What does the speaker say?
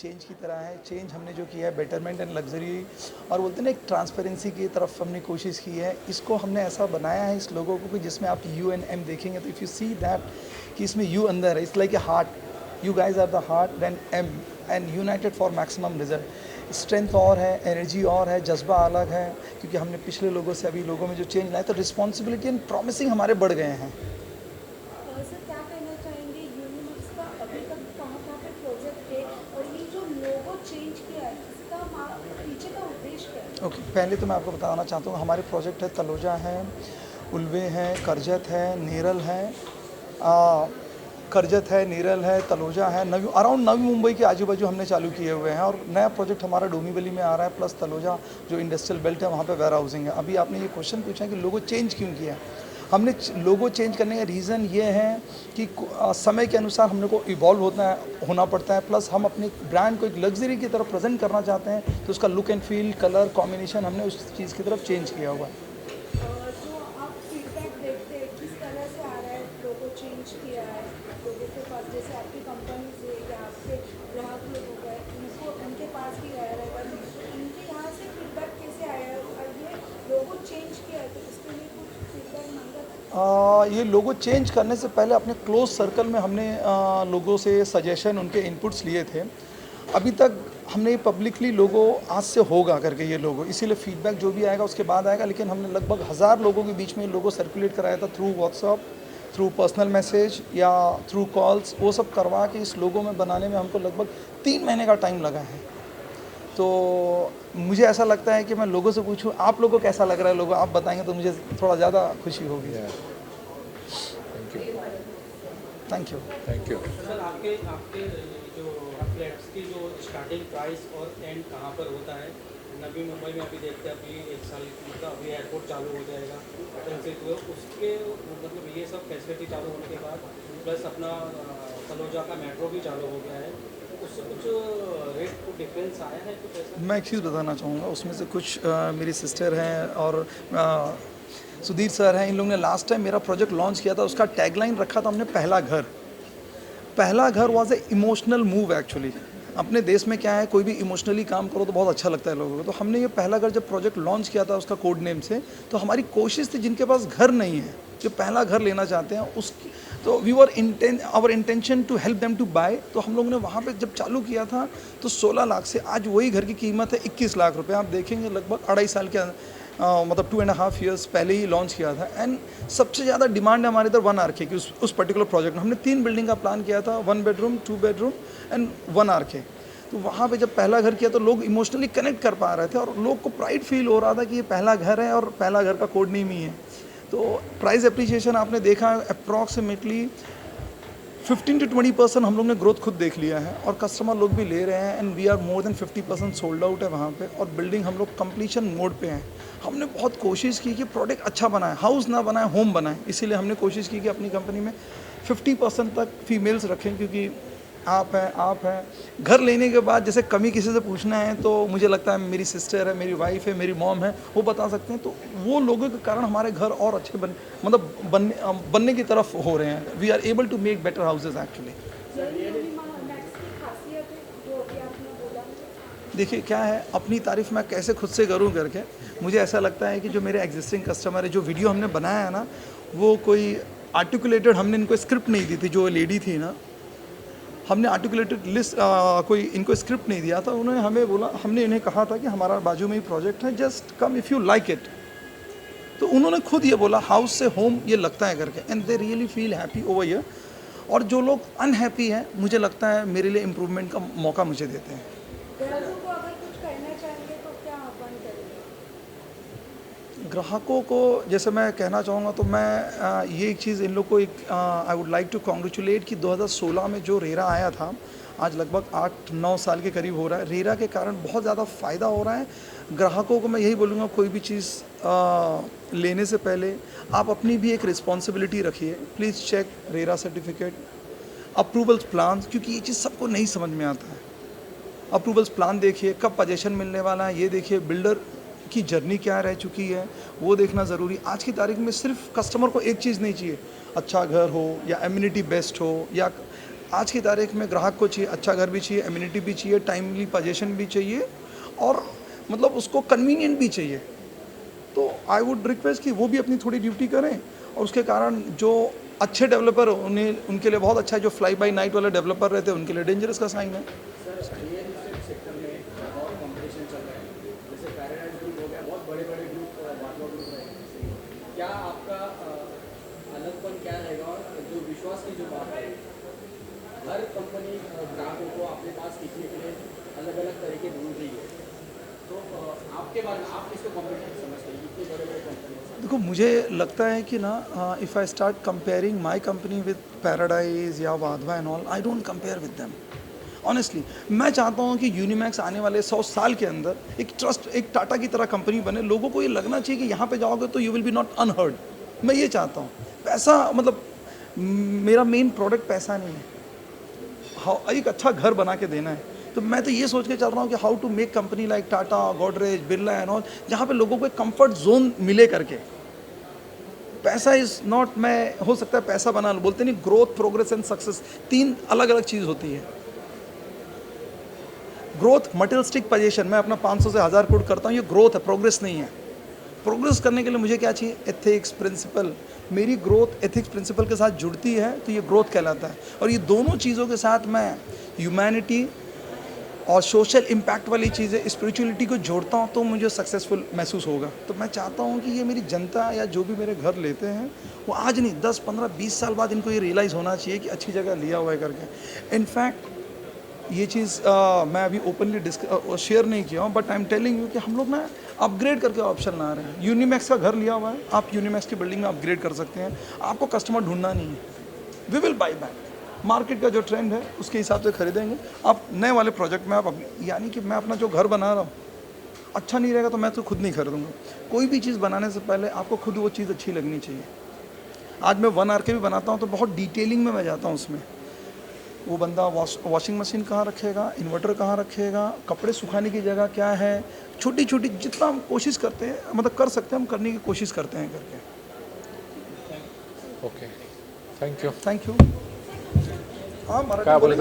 Change की तरह है। चेंज हमने जो किया है बेटरमेंट एंड लग्जरी और बोलते हैं ना एक ट्रांसपेरेंसी की तरफ हमने कोशिश की है। इसको हमने ऐसा बनाया है इस लोगों को कि जिसमें आप यू एंड एम देखेंगे तो इफ़ यू सी दैट कि इसमें यू अंदर है, it's like a heart, you guys are the heart then M and united for maximum result. Strength और है, एनर्जी और है, जज्बा अलग है, क्योंकि हमने पिछले लोगों से अभी लोगों में जो चेंज लाए तो रिस्पॉन्सिबिलिटी एंड प्रॉमिसिंग हमारे बढ़ गए हैं। सर क्या कहना चाहेंगे यूनिमक्स का अभी तक कहाँ पे प्रोजेक्ट है और ये जो लोगो चेंज किया है इसका पीछे का उद्देश्य क्या है? ओके, पहले तो मैं आपको बताना चाहता हूँ हमारे प्रोजेक्ट है तलोजा है, उल्वे है, करजत है, नेरल है, करजत है, नेरल है, तलोजा है, अराउंड नवी मुंबई के आजू बाजू हमने चालू किए हुए हैं। और नया प्रोजेक्ट हमारा डोंबिवली में आ रहा है, प्लस तलोजा जो इंडस्ट्रियल बेल्ट है वहाँ पे वेयर हाउसिंग है। अभी आपने ये क्वेश्चन पूछा कि लोगो चेंज क्यों किया, हमने लोगो चेंज करने का रीज़न ये है कि समय के अनुसार हमने को इवॉल्व होना पड़ता है, प्लस हम अपने ब्रांड को एक लग्जरी की तरफ प्रेजेंट करना चाहते हैं, तो उसका look and feel, colour combination हमने उस चीज़ की तरफ चेंज किया हुआ है। जो आप फीडबैक देखते हैं किस तरह से आ रहा है, लोगो चेंज किया है लोगों के पास, जैसे आपकी कंपनी से या आपके ग्राहक लोग हो गए उनको उनके पास भी आया रहेगा, उनके यहाँ से फीडबैक कैसे आया है और ये लोगो चेंज किया है तो इसके लिए कुछ फीडबैक मांगा? ये लोगो चेंज करने से पहले अपने क्लोज सर्कल में हमने लोगों से सजेशन, उनके इनपुट्स लिए थे। अभी तक हमने पब्लिकली लोगो आज से होगा करके ये लोगो, इसीलिए फीडबैक जो भी आएगा उसके बाद आएगा, लेकिन हमने लगभग 1000 लोगों के बीच में लोगो सर्कुलेट कराया था through WhatsApp, through personal message या थ्रू कॉल्स। वो सब करवा के इस लोगो में बनाने में हमको लगभग 3 महीने का टाइम लगा है। तो मुझे ऐसा लगता है कि मैं लोगों से पूछूं आप लोगों को कैसा लग रहा है, लोगों आप बताएंगे तो मुझे थोड़ा ज़्यादा खुशी होगी। Thank you. सर आपके जो फ्लैट्स की जो स्टार्टिंग प्राइस और एंड कहाँ पर होता है? नवी मुंबई में अभी देखते हैं, अभी 1 साल का अभी एयरपोर्ट चालू हो जाएगा, तो उसके मतलब ये सब फैसिलिटी चालू होने के बाद प्लस अपना तलोजा का मेट्रो भी चालू हो गया है, उससे कुछ रेट को डिफरेंस आया है कुछ ऐसा? मैं एक चीज़ बताना चाहूँगा, उसमें से कुछ मेरी सिस्टर हैं और सुधीर सर हैं, इन लोगों ने लास्ट टाइम मेरा प्रोजेक्ट लॉन्च किया था, उसका टैगलाइन रखा था हमने पहला घर। पहला घर was a emotional move actually. अपने देश में क्या है, कोई भी इमोशनली काम करो तो बहुत अच्छा लगता है लोगों को, तो हमने ये पहला घर जब प्रोजेक्ट लॉन्च किया था उसका कोड नेम से, तो हमारी कोशिश थी जिनके पास घर नहीं है, जो पहला घर लेना चाहते हैं उसकी, तो our intention to help them to buy. तो हम लोगों ने वहाँ पे जब चालू किया था तो 16 लाख से आज वही घर की कीमत है 21 लाख रुपए। आप देखेंगे लगभग 2.5 साल के मतलब 2.5 ईयर्स पहले ही लॉन्च किया था। एंड सबसे ज़्यादा डिमांड है हमारे इधर 1 RK की। उस पर्टिकुलर प्रोजेक्ट में हमने 3 बिल्डिंग का प्लान किया था, 1 बेडरूम, 2 बेडरूम एंड 1 RK। तो वहाँ पे जब पहला घर किया तो लोग इमोशनली कनेक्ट कर पा रहे थे और लोग को प्राइड फील हो रहा था कि ये पहला घर है और पहला घर का कोड नेम ही है। तो प्राइस एप्रिसिएशन आपने देखा अप्रॉक्सीमेटली 15 to 20% हम लोग ने ग्रोथ खुद देख लिया है और कस्टमर लोग भी ले रहे हैं। And we are more than 50% sold out है वहाँ पे, और बिल्डिंग हम लोग कंप्लीशन मोड पे हैं। हमने बहुत कोशिश की कि प्रोडक्ट अच्छा बनाए, हाउस ना बनाए, होम बनाए। इसीलिए हमने कोशिश की कि अपनी कंपनी में 50% तक फीमेल्स रखें, क्योंकि आप हैं घर लेने के बाद जैसे कमी किसी से पूछना है तो मुझे लगता है मेरी सिस्टर है, मेरी वाइफ है, मेरी मॉम है, वो बता सकते हैं। तो वो लोगों के कारण हमारे घर और अच्छे बनने की तरफ हो रहे हैं। We are able to make better houses actually. देखिए क्या है, अपनी तारीफ मैं कैसे खुद से करूं करके, मुझे ऐसा लगता है कि जो मेरे एग्जिस्टिंग कस्टमर है, जो वीडियो हमने बनाया है ना, वो कोई आर्टिकुलेटेड हमने इनको स्क्रिप्ट नहीं दी थी। जो लेडी थी ना, हमने आर्टिकुलेटेड लिस्ट कोई इनको स्क्रिप्ट नहीं दिया था, उन्होंने हमें बोला, हमने इन्हें कहा था कि हमारा बाजू में ही प्रोजेक्ट है, just come if you like it. तो उन्होंने खुद ये बोला हाउस से होम ये लगता है करके, and they really feel happy over here. और जो लोग अनहैप्पी हैं, मुझे लगता है मेरे लिए इम्प्रूवमेंट का मौका मुझे देते हैं। ग्राहकों को अगर कुछ कहना चाहेंगे तो क्या आह्वान करेंगे? ग्राहकों को जैसे मैं कहना चाहूँगा तो मैं ये एक चीज़ इन लोग को एक I would like to congratulate कि 2016 में जो रेरा आया था, आज लगभग 8-9 साल के करीब हो रहा है। रेरा के कारण बहुत ज़्यादा फ़ायदा हो रहा है। ग्राहकों को मैं यही बोलूँगा, कोई भी चीज़ लेने से पहले आप अपनी भी एक रिस्पॉन्सिबिलिटी रखिए। Please check RERA certificate, approvals plan, क्योंकि ये चीज़ सबको नहीं समझ में आता है। अप्रूवल्स प्लान देखिए, कब पोजीशन मिलने वाला है ये देखिए, बिल्डर की जर्नी क्या रह चुकी है वो देखना ज़रूरी। आज की तारीख में सिर्फ कस्टमर को एक चीज़ नहीं चाहिए, अच्छा घर हो या एमिनिटी बेस्ट हो, या आज की तारीख में ग्राहक को चाहिए अच्छा घर भी चाहिए, एमिनिटी भी चाहिए, टाइमली पोजीशन भी चाहिए, और मतलब उसको कन्वीनियंट भी चाहिए। तो आई वुड रिक्वेस्ट कि वो भी अपनी थोड़ी ड्यूटी करें, और उसके कारण जो अच्छे डेवलपर उन्हें उनके लिए बहुत अच्छा है, जो फ्लाई बाई नाइट वाले डेवलपर रहते हैं उनके लिए डेंजरस का साइन है। सर रियल एस्टेट सेक्टर में बहुत कंपटीशन चल रहा है, जैसे पैराडाइज ग्रुप हो गया, बहुत बड़े बड़े ग्रुप बाटवा ग्रुप रहेंगे। क्या आपका अलगपन क्या रहेगा? और जो विश्वास की जो बात है, हर कंपनी ग्राहकों को अपने पास सीखने के लिए अलग अलग तरीके ढूंढ रही है, तो आपके बारे में आप किसको कॉम्पिटिटिव समझते हैं इतनी बड़े बड़े कंपनी? देखो, मुझे लगता है कि ना, if I start comparing my company with Paradise या Wadhwa and all, I don't compare with them honestly. मैं चाहता हूँ कि यूनिमैक्स आने वाले 100 साल के अंदर एक ट्रस्ट, एक टाटा की तरह कंपनी बने। लोगों को ये लगना चाहिए कि यहाँ पे जाओगे तो you will be not unheard. मैं ये चाहता हूँ। पैसा मतलब मेरा मेन प्रोडक्ट पैसा नहीं है, एक अच्छा घर बना के देना है। तो मैं तो ये सोच के चल रहा हूँ कि how to make company like Tata, Godrej, Birla and all, जहाँ पे लोगों को एक कंफर्ट जोन मिले करके। पैसा इज़ नॉट, मैं हो सकता है पैसा बना लूँ, बोलते नहीं ग्रोथ, प्रोग्रेस एंड सक्सेस 3 अलग अलग चीज़ होती है। ग्रोथ मटेरियलिस्टिक पोजीशन, मैं अपना 500 से 1000 करोड़ करता हूँ, ये ग्रोथ है, प्रोग्रेस नहीं है। प्रोग्रेस करने के लिए मुझे क्या चाहिए? Ethics, principle. मेरी ग्रोथ एथिक्स प्रिंसिपल के साथ जुड़ती है तो ये ग्रोथ कहलाता है। और ये दोनों चीज़ों के साथ मैं ह्यूमैनिटी और सोशल इम्पैक्ट वाली चीज़ें, स्पिरिचुअलिटी को जोड़ता हूँ तो मुझे सक्सेसफुल महसूस होगा। तो मैं चाहता हूँ कि ये मेरी जनता या जो भी मेरे घर लेते हैं, वो आज नहीं 10, 15, 20 साल बाद इनको ये रियलाइज़ होना चाहिए कि अच्छी जगह लिया हुआ है करके। इनफैक्ट ये चीज़ मैं अभी ओपनली शेयर नहीं किया हूँ, but I am telling you कि हम लोग ना अपग्रेड करके ऑप्शन ला रहे हैं। यूनिमैक्स का घर लिया हुआ है, आप यूनिमैक्स की बिल्डिंग में अपग्रेड कर सकते हैं। आपको कस्टमर ढूंढना नहीं है, we will buy back. Market का जो ट्रेंड है उसके हिसाब से खरीदेंगे। आप नए वाले प्रोजेक्ट में आप यानी कि मैं अपना जो घर बना रहा हूँ अच्छा नहीं रहेगा तो मैं तो खुद नहीं खरीदूँगा। कोई भी चीज़ बनाने से पहले आपको खुद वो चीज़ अच्छी लगनी चाहिए। आज मैं 1 आर के भी बनाता हूँ तो बहुत डिटेलिंग में मैं जाता हूँ उसमें। वो बंदा वॉशिंग मशीन कहाँ रखेगा, इन्वर्टर कहाँ रखेगा, कपड़े सुखाने की जगह क्या है, छोटी छोटी जितना हम कोशिश करते हैं, मतलब कर सकते हैं, हम करने की कोशिश करते हैं करके। Okay, thank you. Thank you. हाँ, क्या बोले?